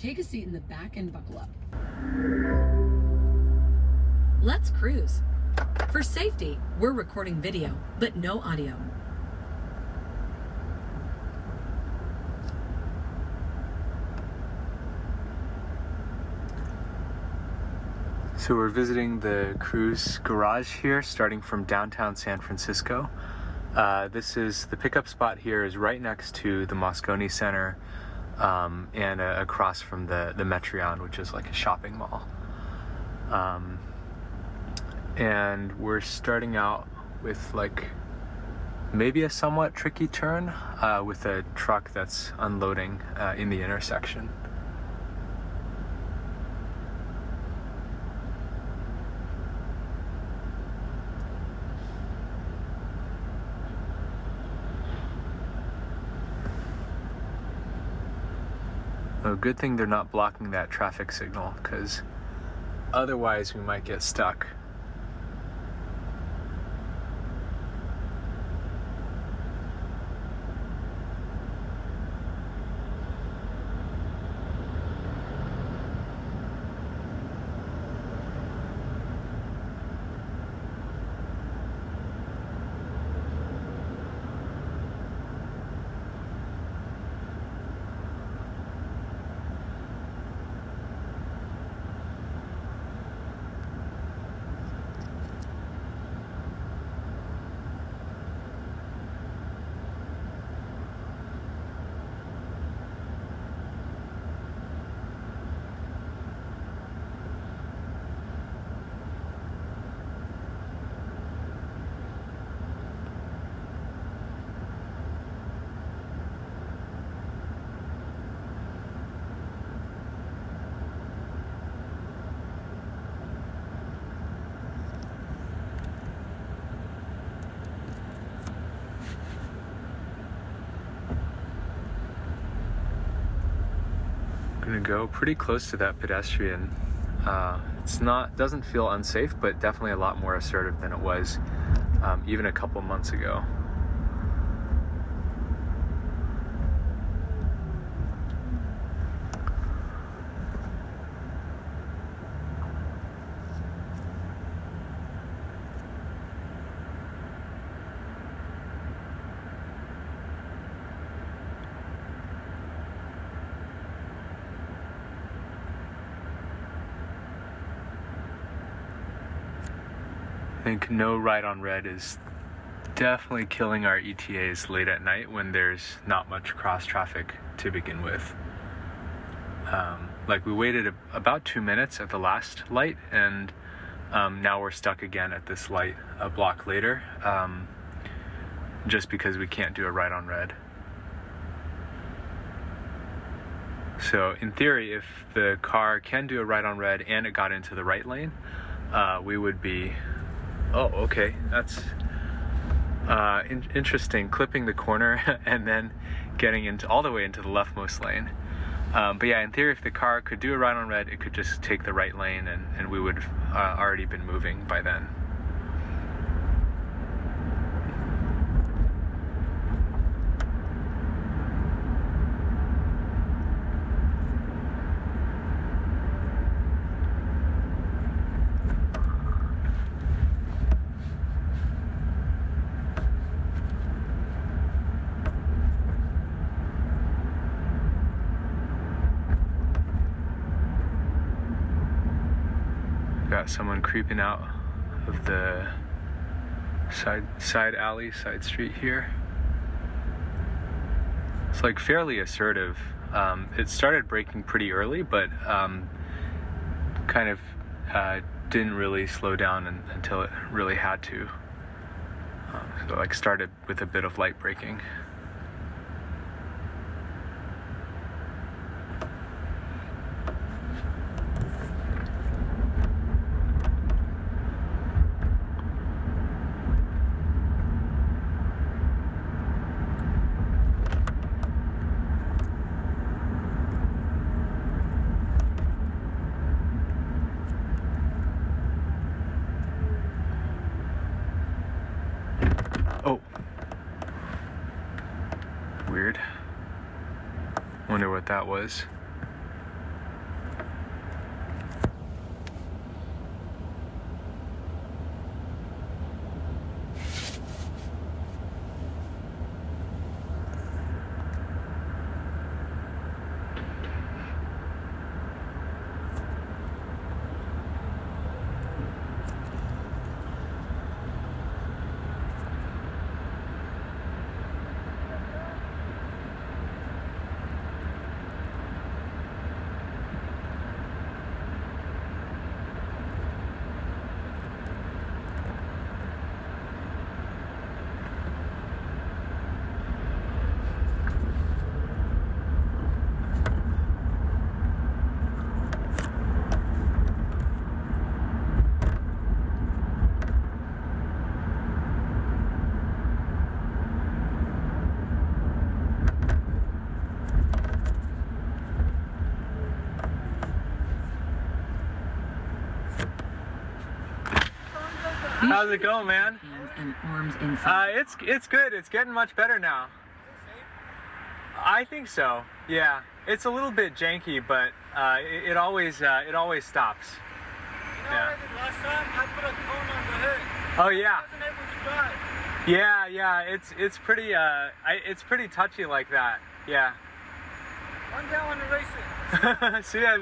Take a seat in the back and buckle up. Let's cruise. For safety, we're recording video, but no audio. So we're visiting the cruise garage here, starting from downtown San Francisco. The pickup spot here is right next to the Moscone Center and across from the Metreon, which is like a shopping mall. And we're starting out with like maybe a somewhat tricky turn with a truck that's unloading in the intersection. A good thing they're not blocking that traffic signal, because otherwise we might get stuck. Gonna go pretty close to that pedestrian. Doesn't feel unsafe, but definitely a lot more assertive than it was even a couple months ago. I think no ride on red is definitely killing our ETAs late at night when there's not much cross traffic to begin with. Like we waited about 2 minutes at the last light, and now we're stuck again at this light a block later, just because we can't do a ride on red. So in theory, if the car can do a ride on red and it got into the right lane, we would be... Oh, okay, that's interesting, clipping the corner and then getting all the way into the leftmost lane. But yeah, in theory, if the car could do a ride on red, it could just take the right lane and we would have already been moving by then. Got someone creeping out of the side alley, side street here. It's like fairly assertive. It started braking pretty early, but kind of didn't really slow down until it really had to. So like started with a bit of light braking. Oh. Weird. Wonder what that was. How's it going, man? Hands and arms inside. It's good. It's getting much better now. I think so. Yeah. It's a little bit janky, but it always stops. You know what I did last time? I put a cone on the hood. Oh yeah. I wasn't able to drive. Yeah. It's pretty touchy like that. Yeah. One day I want to race it. See ya.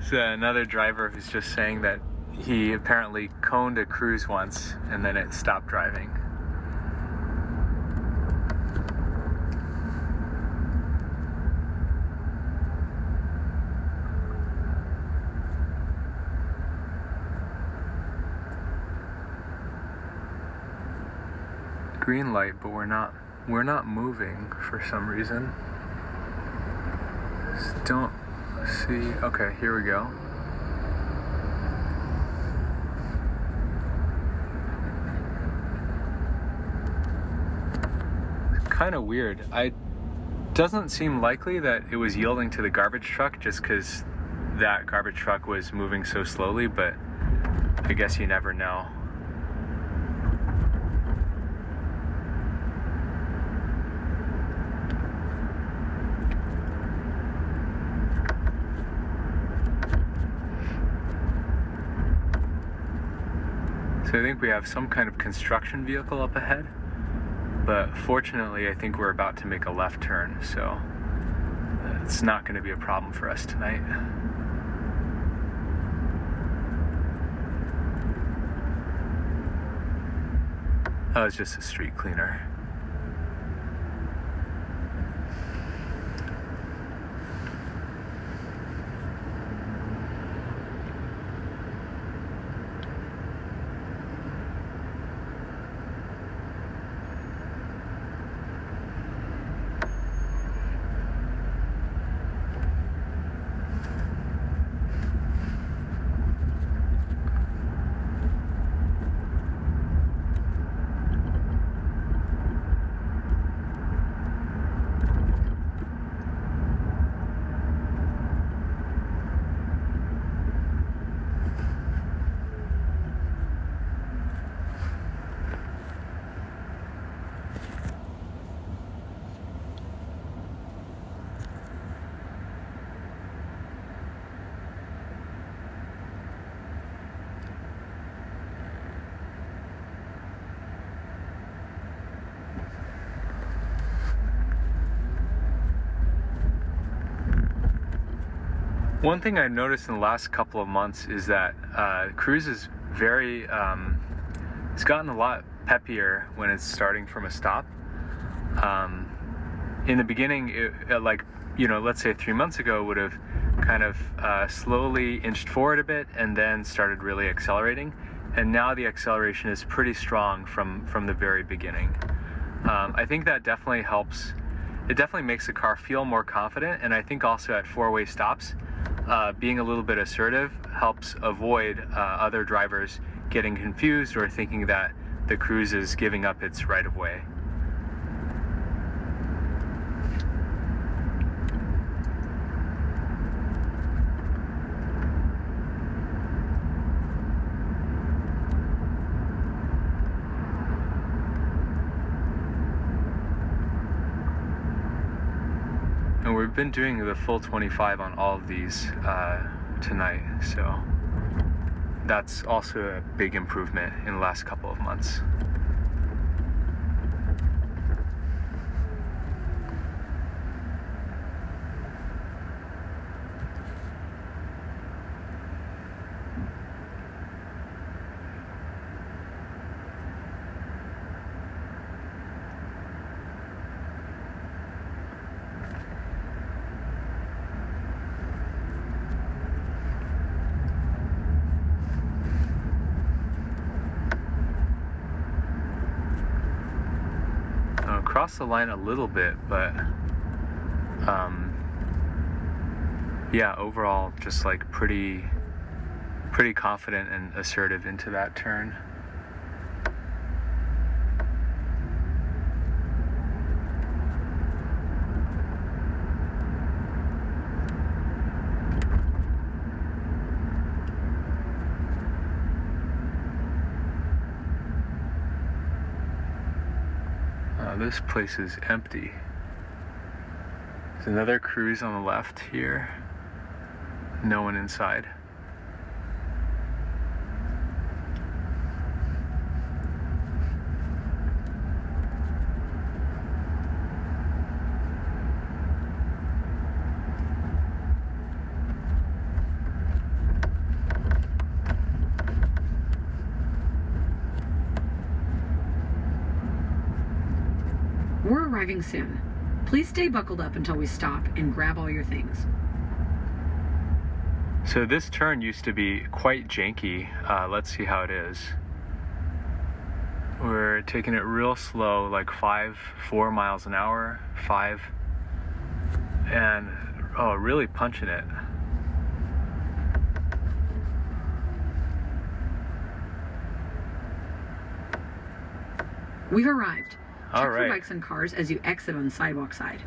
So another driver who's just saying that he apparently coned a cruise once and then it stopped driving. Green light, but we're not moving for some reason. Just don't see. Okay, here we go. Kind of weird. Doesn't seem likely that it was yielding to the garbage truck just because that garbage truck was moving so slowly, but I guess you never know. So I think we have some kind of construction vehicle up ahead, but fortunately I think we're about to make a left turn, so it's not going to be a problem for us tonight. Oh, it's just a street cleaner. One thing I've noticed in the last couple of months is that cruise is very, it's gotten a lot peppier when it's starting from a stop. In the beginning, like, you know, let's say 3 months ago, would have kind of slowly inched forward a bit and then started really accelerating. And now the acceleration is pretty strong from the very beginning. I think that definitely helps. It definitely makes the car feel more confident, and I think also at four-way stops, being a little bit assertive helps avoid other drivers getting confused or thinking that the cruise is giving up its right-of-way. And we've been doing the full 25 on all of these tonight, so that's also a big improvement in the last couple of months. Crossed the line a little bit, but yeah, overall just like pretty confident and assertive into that turn. Wow, this place is empty. There's another cruise on the left here. No one inside. We're arriving soon. Please stay buckled up until we stop and grab all your things. So this turn used to be quite janky. Let's see how it is. We're taking it real slow, like 4 miles an hour, 5. And, oh, really punching it. We've arrived. All Check for right. bikes and cars as you exit on the sidewalk side.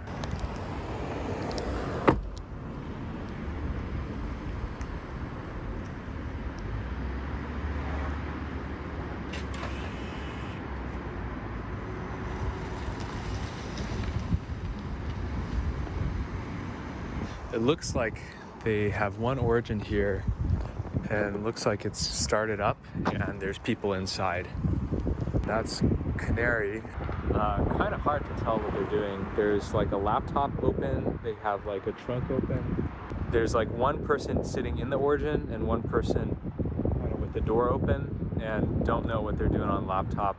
It looks like they have one origin here, and it looks like it's started up and there's people inside. That's Canary. Kind of hard to tell what they're doing. There's like a laptop open, they have like a trunk open. There's like one person sitting in the origin and one person kind of with the door open, and don't know what they're doing on laptop.